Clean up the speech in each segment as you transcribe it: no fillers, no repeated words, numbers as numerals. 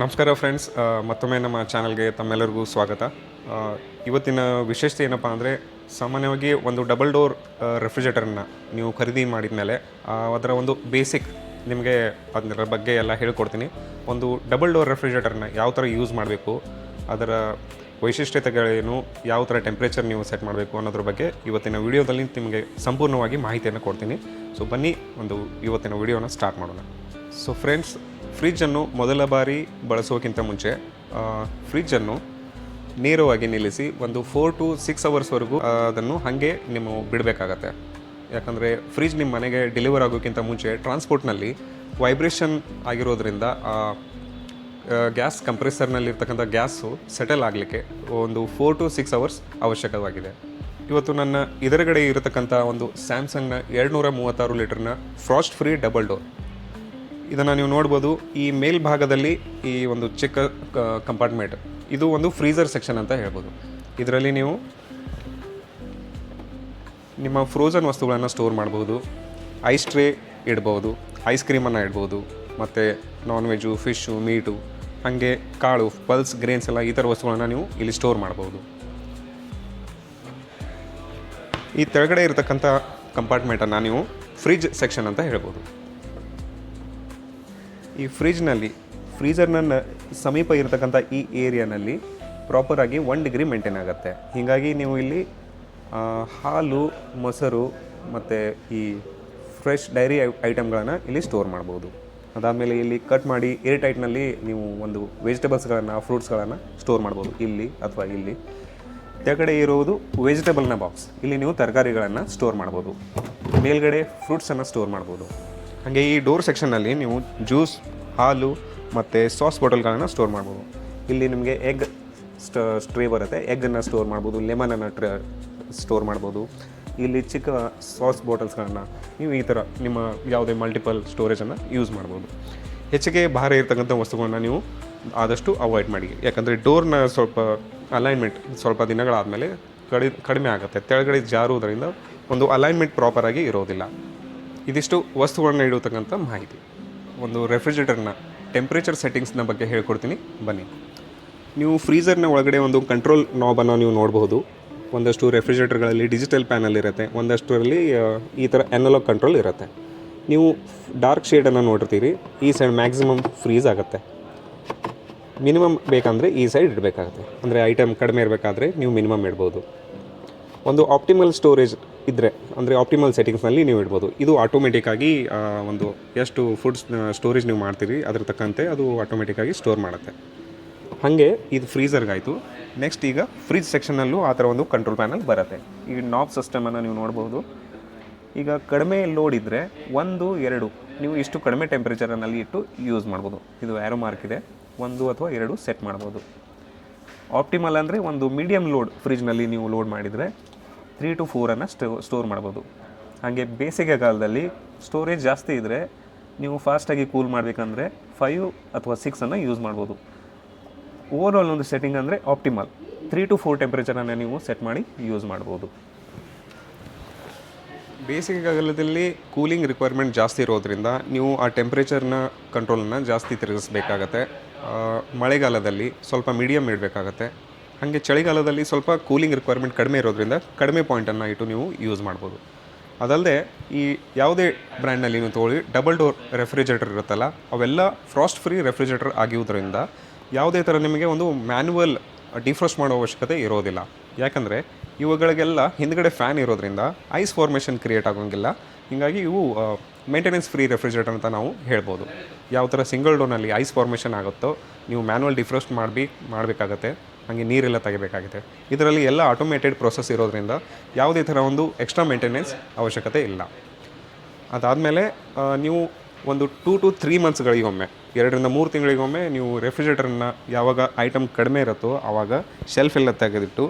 ನಮಸ್ಕಾರ ಫ್ರೆಂಡ್ಸ್, ಮತ್ತೊಮ್ಮೆ ನಮ್ಮ ಚಾನಲ್ಗೆ ತಮ್ಮೆಲ್ಲರಿಗೂ ಸ್ವಾಗತ. ಇವತ್ತಿನ ವಿಶೇಷತೆ ಏನಪ್ಪ ಅಂದರೆ, ಸಾಮಾನ್ಯವಾಗಿ ಒಂದು ಡಬಲ್ ಡೋರ್ ರೆಫ್ರಿಜರೇಟರನ್ನು ನೀವು ಖರೀದಿ ಮಾಡಿದ ಮೇಲೆ ಅದರ ಒಂದು ಬೇಸಿಕ್ ನಿಮಗೆ ಅದರ ಬಗ್ಗೆ ಎಲ್ಲ ಹೇಳ್ಕೊಡ್ತೀನಿ. ಒಂದು ಡಬಲ್ ಡೋರ್ ರೆಫ್ರಿಜರೇಟರ್ನ ಯಾವ ಥರ ಯೂಸ್ ಮಾಡಬೇಕು, ಅದರ ವೈಶಿಷ್ಟ್ಯತೆಗಳೇನು, ಯಾವ ಥರ ಟೆಂಪ್ರೇಚರ್ ನೀವು ಸೆಟ್ ಮಾಡಬೇಕು ಅನ್ನೋದ್ರ ಬಗ್ಗೆ ಇವತ್ತಿನ ವಿಡಿಯೋದಲ್ಲಿ ನಿಮಗೆ ಸಂಪೂರ್ಣವಾಗಿ ಮಾಹಿತಿಯನ್ನು ಕೊಡ್ತೀನಿ. ಸೊ ಬನ್ನಿ ಇವತ್ತಿನ ವಿಡಿಯೋನ ಸ್ಟಾರ್ಟ್ ಮಾಡೋಣ. ಸೊ ಫ್ರೆಂಡ್ಸ್, ಫ್ರಿಜ್ಜನ್ನು ಮೊದಲ ಬಾರಿ ಬಳಸೋಕ್ಕಿಂತ ಮುಂಚೆ ಫ್ರಿಜ್ಜನ್ನು ನೇರವಾಗಿ ನಿಲ್ಲಿಸಿ ಒಂದು 4 to 6 ಅವರ್ಸ್ವರೆಗೂ ಅದನ್ನು ಹಾಗೆ ನೀವು ಬಿಡಬೇಕಾಗತ್ತೆ. ಯಾಕಂದರೆ ಫ್ರಿಜ್ ನಿಮ್ಮ ಮನೆಗೆ ಡೆಲಿವರ್ ಆಗೋಕ್ಕಿಂತ ಮುಂಚೆ ಟ್ರಾನ್ಸ್ಪೋರ್ಟ್ನಲ್ಲಿ ವೈಬ್ರೇಷನ್ ಆಗಿರೋದ್ರಿಂದ ಗ್ಯಾಸ್ ಕಂಪ್ರೆಸರ್ನಲ್ಲಿರ್ತಕ್ಕಂಥ ಗ್ಯಾಸು ಸೆಟಲ್ ಆಗಲಿಕ್ಕೆ ಒಂದು 4 to 6 ಅವರ್ಸ್ ಅವಶ್ಯಕವಾಗಿದೆ. ಇವತ್ತು ನನ್ನ ಎದುರುಗಡೆ ಇರತಕ್ಕಂಥ ಒಂದು ಸ್ಯಾಮ್ಸಂಗ್ನ 236 ಲೀಟರ್ನ ಫ್ರಾಸ್ಟ್ ಫ್ರೀ ಡಬಲ್ ಡೋರ್, ಇದನ್ನು ನೀವು ನೋಡ್ಬೋದು. ಈ ಮೇಲ್ಭಾಗದಲ್ಲಿ ಈ ಒಂದು ಚಿಕ್ಕ ಕಂಪಾರ್ಟ್ಮೆಂಟ್, ಇದು ಒಂದು ಫ್ರೀಝರ್ ಸೆಕ್ಷನ್ ಅಂತ ಹೇಳ್ಬೋದು. ಇದರಲ್ಲಿ ನೀವು ನಿಮ್ಮ ಫ್ರೋಝನ್ ವಸ್ತುಗಳನ್ನು ಸ್ಟೋರ್ ಮಾಡ್ಬೋದು, ಐಸ್ ಟ್ರೇ ಇಡ್ಬೋದು, ಐಸ್ ಕ್ರೀಮನ್ನು ಇಡ್ಬೋದು, ಮತ್ತು ನಾನ್ ವೆಜ್ಜು, ಫಿಶ್ಶು, ಮೀಟು, ಹಾಗೆ ಕಾಳು, ಪಲ್ಸ್, ಗ್ರೇನ್ಸ್ ಎಲ್ಲ ಈ ಥರ ವಸ್ತುಗಳನ್ನು ನೀವು ಇಲ್ಲಿ ಸ್ಟೋರ್ ಮಾಡ್ಬೋದು. ಈ ಕೆಳಗಡೆ ಇರತಕ್ಕಂಥ ಕಂಪಾರ್ಟ್ಮೆಂಟನ್ನು ನೀವು ಫ್ರಿಜ್ ಸೆಕ್ಷನ್ ಅಂತ ಹೇಳ್ಬೋದು. ಈ ಫ್ರೀಝರ್ನ ಸಮೀಪ ಇರತಕ್ಕಂಥ ಈ ಏರಿಯಾನಲ್ಲಿ ಪ್ರಾಪರಾಗಿ 1 ಡಿಗ್ರಿ ಮೇಂಟೈನ್ ಆಗುತ್ತೆ. ಹೀಗಾಗಿ ನೀವು ಇಲ್ಲಿ ಹಾಲು, ಮೊಸರು ಮತ್ತು ಈ ಫ್ರೆಶ್ ಡೈರಿ ಐಟಮ್ಗಳನ್ನು ಇಲ್ಲಿ ಸ್ಟೋರ್ ಮಾಡ್ಬೋದು. ಅದಾದಮೇಲೆ ಇಲ್ಲಿ ಕಟ್ ಮಾಡಿ ಏರ್ ಟೈಟ್ನಲ್ಲಿ ನೀವು ಒಂದು ವೆಜಿಟೇಬಲ್ಸ್ಗಳನ್ನು, ಫ್ರೂಟ್ಸ್ಗಳನ್ನು ಸ್ಟೋರ್ ಮಾಡ್ಬೋದು ಇಲ್ಲಿ ಅಥವಾ ಇಲ್ಲಿ. ಕೆಳಗಡೆ ಇರುವುದು ವೆಜಿಟೇಬಲ್ನ ಬಾಕ್ಸ್, ಇಲ್ಲಿ ನೀವು ತರಕಾರಿಗಳನ್ನು ಸ್ಟೋರ್ ಮಾಡ್ಬೋದು. ಮೇಲ್ಗಡೆ ಫ್ರೂಟ್ಸನ್ನು ಸ್ಟೋರ್ ಮಾಡ್ಬೋದು. ಹಾಗೆ ಈ ಡೋರ್ ಸೆಕ್ಷನ್ನಲ್ಲಿ ನೀವು ಜ್ಯೂಸ್, ಹಾಲು ಮತ್ತು ಸಾಸ್ ಬಾಟಲ್ಗಳನ್ನು ಸ್ಟೋರ್ ಮಾಡ್ಬೋದು. ಇಲ್ಲಿ ನಿಮಗೆ ಎಗ್ ಟ್ರೇ ಬರುತ್ತೆ, ಎಗ್ಗನ್ನು ಸ್ಟೋರ್ ಮಾಡ್ಬೋದು, ಲೆಮನನ್ನು ಸ್ಟೋರ್ ಮಾಡ್ಬೋದು. ಇಲ್ಲಿ ಚಿಕ್ಕ ಸಾಸ್ ಬಾಟಲ್ಸ್ಗಳನ್ನು ನೀವು ಈ ಥರ ನಿಮ್ಮ ಯಾವುದೇ ಮಲ್ಟಿಪಲ್ ಸ್ಟೋರೇಜನ್ನು ಯೂಸ್ ಮಾಡ್ಬೋದು. ಹೆಚ್ಚಿಗೆ ಭಾರ ಇರ್ತಕ್ಕಂಥ ವಸ್ತುಗಳನ್ನು ನೀವು ಆದಷ್ಟು ಅವಾಯ್ಡ್ ಮಾಡಿ. ಯಾಕಂದರೆ ಡೋರ್ನ ಸ್ವಲ್ಪ ಅಲೈನ್ಮೆಂಟ್ ಸ್ವಲ್ಪ ದಿನಗಳಾದಮೇಲೆ ಕಡಿಮೆ ಆಗುತ್ತೆ. ಕೆಳಗಡೆ ಜಾರುವುದರಿಂದ ಒಂದು ಅಲೈನ್ಮೆಂಟ್ ಪ್ರಾಪರಾಗಿ ಇರೋದಿಲ್ಲ. ಇದಿಷ್ಟು ವಸ್ತುಗಳನ್ನ ಇಡತಕ್ಕಂಥ ಮಾಹಿತಿ. ಒಂದು ರೆಫ್ರಿಜರೇಟರ್ನ ಟೆಂಪ್ರೇಚರ್ ಸೆಟ್ಟಿಂಗ್ಸ್ನ ಬಗ್ಗೆ ಹೇಳ್ಕೊಡ್ತೀನಿ, ಬನ್ನಿ. ನೀವು ಫ್ರೀಝರ್ನ ಒಳಗಡೆ ಒಂದು ಕಂಟ್ರೋಲ್ ನಾಬನ್ನು ನೀವು ನೋಡಬಹುದು. ಒಂದಷ್ಟು ರೆಫ್ರಿಜರೇಟರ್ಗಳಲ್ಲಿ ಡಿಜಿಟಲ್ ಪ್ಯಾನಲ್ ಇರುತ್ತೆ, ಒಂದಷ್ಟರಲ್ಲಿ ಈ ಥರ ಅನಲಾಗ್ ಕಂಟ್ರೋಲ್ ಇರುತ್ತೆ. ನೀವು ಡಾರ್ಕ್ ಶೇಡನ್ನು ನೋಡಿರ್ತೀರಿ, ಈ ಸೈಡ್ ಮ್ಯಾಕ್ಸಿಮಮ್ ಫ್ರೀಸ್ ಆಗುತ್ತೆ. ಮಿನಿಮಮ್ ಬೇಕಂದರೆ ಈ ಸೈಡ್ ಇಡಬೇಕಾಗುತ್ತೆ. ಅಂದರೆ ಐಟಮ್ ಕಡಿಮೆ ಇರಬೇಕಾದ್ರೆ ನೀವು ಮಿನಿಮಮ್ ಇಡ್ಬೋದು. ಒಂದು ಆಪ್ಟಿಮಲ್ ಸ್ಟೋರೇಜ್ ಇದ್ದರೆ, ಅಂದರೆ ಆಪ್ಟಿಮಲ್ ಸೆಟ್ಟಿಂಗ್ಸ್ನಲ್ಲಿ ನೀವು ಇಡ್ಬೋದು. ಇದು ಆಟೋಮೆಟಿಕ್ಕಾಗಿ ಒಂದು ಎಷ್ಟು ಫುಡ್ಸ್ ಸ್ಟೋರೇಜ್ ನೀವು ಮಾಡ್ತೀರಿ ಅದ್ರ ತಕ್ಕಂತೆ ಅದು ಆಟೋಮೆಟಿಕ್ಕಾಗಿ ಸ್ಟೋರ್ ಮಾಡುತ್ತೆ. ಹಾಗೆ ಇದು ಫ್ರೀಝರ್ಗಾಯಿತು. ನೆಕ್ಸ್ಟ್ ಈಗ ಫ್ರಿಜ್ ಸೆಕ್ಷನ್ನಲ್ಲೂ ಆ ಥರ ಒಂದು ಕಂಟ್ರೋಲ್ ಪ್ಯಾನಲ್ ಬರುತ್ತೆ. ಈ ನಾಬ್ ಸಿಸ್ಟಮನ್ನು ನೀವು ನೋಡ್ಬೋದು. ಈಗ ಕಡಿಮೆ ಲೋಡ್ ಇದ್ದರೆ 1, 2 ನೀವು ಇಷ್ಟು ಕಡಿಮೆ ಟೆಂಪ್ರೇಚರ್ನಲ್ಲಿ ಇಟ್ಟು ಯೂಸ್ ಮಾಡ್ಬೋದು. ಇದು ಆ್ಯರೋ ಮಾರ್ಕ್ ಇದೆ, 1 ಅಥವಾ 2 ಸೆಟ್ ಮಾಡ್ಬೋದು. ಆಪ್ಟಿಮಲ್ ಅಂದರೆ ಒಂದು ಮೀಡಿಯಮ್ ಲೋಡ್ ಫ್ರಿಜ್ನಲ್ಲಿ ನೀವು ಲೋಡ್ ಮಾಡಿದರೆ 3 to 4 ಸ್ಟೋರ್ ಮಾಡ್ಬೋದು. ಹಾಗೆ ಬೇಸಿಗೆ ಕಾಲದಲ್ಲಿ ಸ್ಟೋರೇಜ್ ಜಾಸ್ತಿ ಇದ್ದರೆ ನೀವು ಫಾಸ್ಟಾಗಿ ಕೂಲ್ ಮಾಡಬೇಕಂದ್ರೆ 5 ಅಥವಾ 6 ಯೂಸ್ ಮಾಡ್ಬೋದು. ಓವರಾಲ್ ಒಂದು ಸೆಟ್ಟಿಂಗ್ ಅಂದರೆ ಆಪ್ಟಿಮಲ್ 3 to 4 ಟೆಂಪ್ರೇಚರನ್ನು ನೀವು ಸೆಟ್ ಮಾಡಿ ಯೂಸ್ ಮಾಡ್ಬೋದು. ಬೇಸಿಗೆ ಕಾಲದಲ್ಲಿ ಕೂಲಿಂಗ್ ರಿಕ್ವೈರ್ಮೆಂಟ್ ಜಾಸ್ತಿ ಇರೋದ್ರಿಂದ ನೀವು ಆ ಟೆಂಪ್ರೇಚರ್ನ ಕಂಟ್ರೋಲನ್ನು ಜಾಸ್ತಿ ತಿರುಗಿಸ್ಬೇಕಾಗತ್ತೆ. ಮಳೆಗಾಲದಲ್ಲಿ ಸ್ವಲ್ಪ ಮೀಡಿಯಮ್ ಇಡಬೇಕಾಗತ್ತೆ. ಹಾಗೆ ಚಳಿಗಾಲದಲ್ಲಿ ಸ್ವಲ್ಪ ಕೂಲಿಂಗ್ ರಿಕ್ವೈರ್ಮೆಂಟ್ ಕಡಿಮೆ ಇರೋದ್ರಿಂದ ಕಡಿಮೆ ಪಾಯಿಂಟನ್ನು ಇಟ್ಟು ನೀವು ಯೂಸ್ ಮಾಡ್ಬೋದು. ಅದಲ್ಲದೆ ಈ ಯಾವುದೇ ಬ್ರ್ಯಾಂಡ್ನಲ್ಲಿ ನೀವು ತೊಗೊಳ್ಳಿ, ಡಬಲ್ ಡೋರ್ ರೆಫ್ರಿಜರೇಟರ್ ಇರುತ್ತಲ್ಲ, ಅವೆಲ್ಲ ಫ್ರಾಸ್ಟ್ ಫ್ರೀ ರೆಫ್ರಿಜರೇಟರ್ ಆಗಿರೋದ್ರಿಂದ ಯಾವುದೇ ಥರ ನಿಮಗೆ ಒಂದು ಮ್ಯಾನ್ಯುವಲ್ ಡಿಫ್ರೋಸ್ಟ್ ಮಾಡೋ ಅವಶ್ಯಕತೆ ಇರೋದಿಲ್ಲ. ಯಾಕಂದರೆ ಇವುಗಳಿಗೆಲ್ಲ ಹಿಂದ್ಗಡೆ ಫ್ಯಾನ್ ಇರೋದ್ರಿಂದ ಐಸ್ ಫಾರ್ಮೇಷನ್ ಕ್ರಿಯೇಟ್ ಆಗೋಂಗಿಲ್ಲ. ಹೀಗಾಗಿ ಇವು ಮೇಂಟೆನೆನ್ಸ್ ಫ್ರೀ ರೆಫ್ರಿಜರೇಟರ್ ಅಂತ ನಾವು ಹೇಳ್ಬೋದು. ಯಾವ ಥರ ಸಿಂಗಲ್ ಡೋರ್ನಲ್ಲಿ ಐಸ್ ಫಾರ್ಮೇಷನ್ ಆಗುತ್ತೋ ನೀವು ಮ್ಯಾನ್ಯುವಲ್ ಡಿಫ್ರೋಸ್ಟ್ ಮಾಡಬೇಕಾಗತ್ತೆ. ಹಾಗೆ ನೀರೆಲ್ಲ ತೆಗಿಬೇಕಾಗುತ್ತೆ. ಇದರಲ್ಲಿ ಎಲ್ಲ ಆಟೋಮೇಟೆಡ್ ಪ್ರೊಸೆಸ್ ಇರೋದ್ರಿಂದ ಯಾವುದೇ ಥರ ಒಂದು ಎಕ್ಸ್ಟ್ರಾ ಮೇಂಟೆನೆನ್ಸ್ ಅವಶ್ಯಕತೆ ಇಲ್ಲ. ಅದಾದಮೇಲೆ ನೀವು ಒಂದು 2 to 3 ಮಂತ್ಸ್ಗಳಿಗೊಮ್ಮೆ, 2 ರಿಂದ 3 ತಿಂಗಳಿಗೊಮ್ಮೆ ನೀವು ರೆಫ್ರಿಜರೇಟರ್ನ ಯಾವಾಗ ಐಟಮ್ ಕಡಿಮೆ ಇರುತ್ತೋ ಆವಾಗ ಶೆಲ್ಫ್ ಎಲ್ಲ ತೆಗೆದಿಟ್ಟು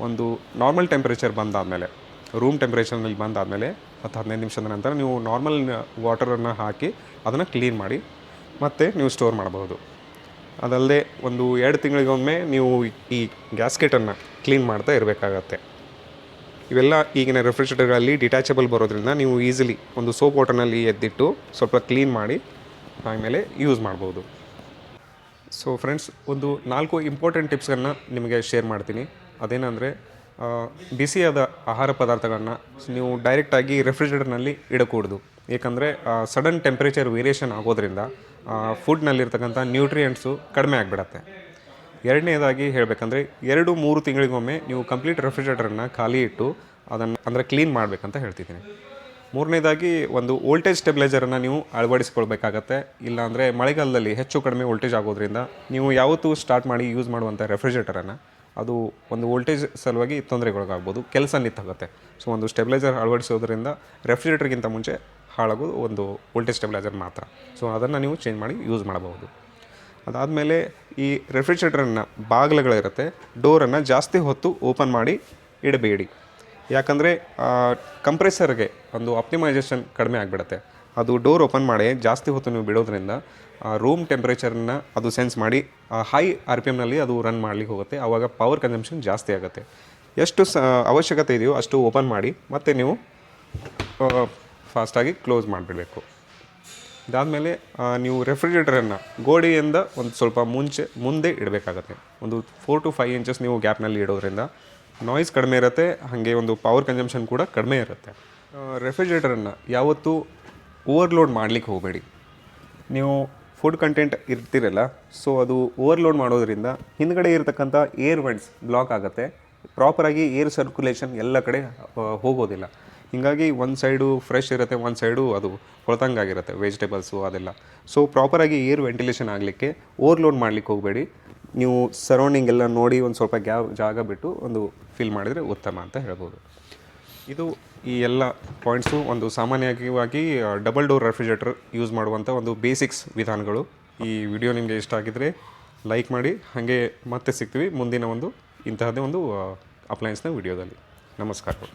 ಒಂದು ನಾರ್ಮಲ್ ಟೆಂಪ್ರೇಚರ್ ಬಂದಾದಮೇಲೆ, ರೂಮ್ ಟೆಂಪ್ರೇಚರ್ನಲ್ಲಿ ಬಂದಾದಮೇಲೆ 10-15 ನಿಮಿಷದ ನಂತರ ನೀವು ನಾರ್ಮಲ್ ವಾಟರನ್ನು ಹಾಕಿ ಅದನ್ನು ಕ್ಲೀನ್ ಮಾಡಿ ಮತ್ತೆ ನೀವು ಸ್ಟೋರ್ ಮಾಡಬಹುದು. ಅದಲ್ಲದೆ ಒಂದು 2 ತಿಂಗಳಿಗೊಮ್ಮೆ ನೀವು ಈ ಗ್ಯಾಸ್ಕೆಟನ್ನು ಕ್ಲೀನ್ ಮಾಡ್ತಾ ಇರಬೇಕಾಗತ್ತೆ. ಇವೆಲ್ಲ ಈಗಿನ ರೆಫ್ರಿಜರೇಟರ್ಗಳಲ್ಲಿ ಡಿಟ್ಯಾಚಬಲ್ ಬರೋದ್ರಿಂದ ನೀವು ಈಸಿಲಿ ಒಂದು ಸೋಪ್ ವಾಟರ್ನಲ್ಲಿ ಎದ್ದಿಟ್ಟು ಸ್ವಲ್ಪ ಕ್ಲೀನ್ ಮಾಡಿ ಆಮೇಲೆ ಯೂಸ್ ಮಾಡ್ಬೋದು. ಸೊ ಫ್ರೆಂಡ್ಸ್, ಒಂದು 4 ಇಂಪಾರ್ಟೆಂಟ್ ಟಿಪ್ಸನ್ನು ನಿಮಗೆ ಶೇರ್ ಮಾಡ್ತೀನಿ. ಅದೇನೆಂದರೆ, ಬಿಸಿಯಾದ ಆಹಾರ ಪದಾರ್ಥಗಳನ್ನ ನೀವು ಡೈರೆಕ್ಟಾಗಿ ರೆಫ್ರಿಜರೇಟರ್ನಲ್ಲಿ ಇಡಕೂಡ್ದು. ಏಕೆಂದರೆ ಸಡನ್ ಟೆಂಪ್ರೇಚರ್ ವೇರಿಯೇಷನ್ ಆಗೋದ್ರಿಂದ ಫುಡ್ನಲ್ಲಿರ್ತಕ್ಕಂಥ ನ್ಯೂಟ್ರಿಯೆಂಟ್ಸು ಕಡಿಮೆ ಆಗಿಬಿಡತ್ತೆ. ಎರಡನೇದಾಗಿ ಹೇಳಬೇಕಂದ್ರೆ 2-3 ತಿಂಗಳಿಗೊಮ್ಮೆ ನೀವು ಕಂಪ್ಲೀಟ್ ರೆಫ್ರಿಜರೇಟರನ್ನು ಖಾಲಿ ಇಟ್ಟು ಅದನ್ನು ಅಂದರೆ ಕ್ಲೀನ್ ಮಾಡಬೇಕಂತ ಹೇಳ್ತಿದ್ದೀನಿ. ಮೂರನೇದಾಗಿ ಒಂದು ವೋಲ್ಟೇಜ್ ಸ್ಟೆಬಿಲೈಸರನ್ನು ನೀವು ಅಳವಡಿಸ್ಕೊಳ್ಬೇಕಾಗತ್ತೆ. ಇಲ್ಲಾಂದರೆ ಮಳೆಗಾಲದಲ್ಲಿ ಹೆಚ್ಚು ಕಡಿಮೆ ವೋಲ್ಟೇಜ್ ಆಗೋದ್ರಿಂದ ನೀವು ಯಾವತ್ತೂ ಸ್ಟಾರ್ಟ್ ಮಾಡಿ ಯೂಸ್ ಮಾಡುವಂಥ ರೆಫ್ರಿಜರೇಟರನ್ನು ಅದು ಒಂದು ವೋಲ್ಟೇಜ್ ಸಲುವಾಗಿ ತೊಂದರೆಗೊಳಗಾಗ್ಬೋದು, ಕೆಲಸ ನಿಂತಾಗುತ್ತೆ. ಸೊ ಒಂದು ಸ್ಟೆಬಿಲೈಸರ್ ಅಳವಡಿಸೋದ್ರಿಂದ ರೆಫ್ರಿಜರೇಟರ್ಗಿಂತ ಮುಂಚೆ ಹಾಳಾಗೋದು ಒಂದು ವೋಲ್ಟೇಜ್ ಸ್ಟೆಬಿಲೈಸರ್ ಮಾತ್ರ. ಸೊ ಅದನ್ನು ನೀವು ಚೇಂಜ್ ಮಾಡಿ ಯೂಸ್ ಮಾಡಬಹುದು. ಅದಾದಮೇಲೆ ಈ ರೆಫ್ರಿಜರೇಟರ್ನ ಬಾಗಿಲುಗಳಿರುತ್ತೆ, ಡೋರನ್ನು ಜಾಸ್ತಿ ಹೊತ್ತು ಓಪನ್ ಮಾಡಿ ಇಡಬೇಡಿ. ಯಾಕಂದರೆ ಕಂಪ್ರೆಸರ್ಗೆ ಒಂದು ಆಪ್ಟಿಮೈಸೇಷನ್ ಕಡಿಮೆ ಆಗಿಬಿಡುತ್ತೆ. ಅದು ಡೋರ್ ಓಪನ್ ಮಾಡಿ ಜಾಸ್ತಿ ಹೊತ್ತು ನೀವು ಬಿಡೋದ್ರಿಂದ ರೂಮ್ ಟೆಂಪ್ರೇಚರ್ನ ಅದು ಸೆನ್ಸ್ ಮಾಡಿ ಹೈ RPMನಲ್ಲಿ ಅದು ರನ್ ಮಾಡಲಿಕ್ಕೆ ಹೋಗುತ್ತೆ. ಆವಾಗ ಪವರ್ ಕನ್ಸಂಪ್ಷನ್ ಜಾಸ್ತಿ ಆಗುತ್ತೆ. ಎಷ್ಟು ಅವಶ್ಯಕತೆ ಇದೆಯೋ ಅಷ್ಟು ಓಪನ್ ಮಾಡಿ ಮತ್ತು ನೀವು ಫಾಸ್ಟಾಗಿ ಕ್ಲೋಸ್ ಮಾಡಿಬಿಡಬೇಕು. ಇದಾದಮೇಲೆ ನೀವು ರೆಫ್ರಿಜರೇಟರನ್ನು ಗೋಡೆಯಿಂದ ಒಂದು ಸ್ವಲ್ಪ ಮುಂದೆ ಇಡಬೇಕಾಗತ್ತೆ. ಒಂದು 4 to 5 ಇಂಚಸ್ ನೀವು ಗ್ಯಾಪ್ನಲ್ಲಿ ಇಡೋದ್ರಿಂದ ನಾಯ್ಸ್ ಕಡಿಮೆ ಇರುತ್ತೆ, ಹಾಗೆ ಒಂದು ಪವರ್ ಕನ್ಸಂಪ್ಷನ್ ಕೂಡ ಕಡಿಮೆ ಇರುತ್ತೆ. ರೆಫ್ರಿಜರೇಟರನ್ನು ಯಾವತ್ತೂ ಓವರ್ಲೋಡ್ ಮಾಡಲಿಕ್ಕೆ ಹೋಗಬೇಡಿ. ನೀವು ಫುಡ್ ಕಂಟೆಂಟ್ ಇರ್ತಿರಲ್ಲ, ಸೊ ಅದು ಓವರ್ಲೋಡ್ ಮಾಡೋದ್ರಿಂದ ಹಿಂದ್ಗಡೆ ಇರತಕ್ಕಂಥ ಏರ್ ವೆಂಟ್ಸ್ ಬ್ಲಾಕ್ ಆಗುತ್ತೆ. ಪ್ರಾಪರಾಗಿ ಏರ್ ಸರ್ಕ್ಯುಲೇಷನ್ ಎಲ್ಲ ಕಡೆ ಹೋಗೋದಿಲ್ಲ. ಹೀಗಾಗಿ ಒಂದು ಸೈಡು ಫ್ರೆಶ್ ಇರುತ್ತೆ, ಒಂದು ಸೈಡು ಅದು ಹೊಳತಂಗಾಗಿರುತ್ತೆ ವೆಜಿಟೇಬಲ್ಸು ಅದೆಲ್ಲ. ಸೊ ಪ್ರಾಪರಾಗಿ ಏರ್ ವೆಂಟಿಲೇಷನ್ ಆಗಲಿಕ್ಕೆ ಓವರ್ಲೋಡ್ ಮಾಡಲಿಕ್ಕೆ ಹೋಗಬೇಡಿ. ನೀವು ಸರೌಂಡಿಂಗ್ ಎಲ್ಲ ನೋಡಿ ಒಂದು ಸ್ವಲ್ಪ ಜಾಗ ಬಿಟ್ಟು ಒಂದು ಫಿಲ್ ಮಾಡಿದರೆ ಉತ್ತಮ ಅಂತ ಹೇಳ್ಬೋದು. ಇದು ಈ ಎಲ್ಲ ಪಾಯಿಂಟ್ಸು ಒಂದು ಸಾಮಾನ್ಯವಾಗಿ ಡಬಲ್ ಡೋರ್ ರೆಫ್ರಿಜರೇಟರ್ ಯೂಸ್ ಮಾಡುವಂಥ ಒಂದು ಬೇಸಿಕ್ಸ್ ವಿಧಾನಗಳು. ಈ ವಿಡಿಯೋ ನಿಮಗೆ ಇಷ್ಟ ಆಗಿದ್ದರೆ ಲೈಕ್ ಮಾಡಿ. ಹಾಗೆ ಮತ್ತೆ ಸಿಗ್ತೀವಿ ಮುಂದಿನ ಒಂದು ಇಂತಹದ್ದೇ ಒಂದು ಅಪ್ಲಯನ್ಸ್ನ ವಿಡಿಯೋದಲ್ಲಿ. ನಮಸ್ಕಾರಗಳು.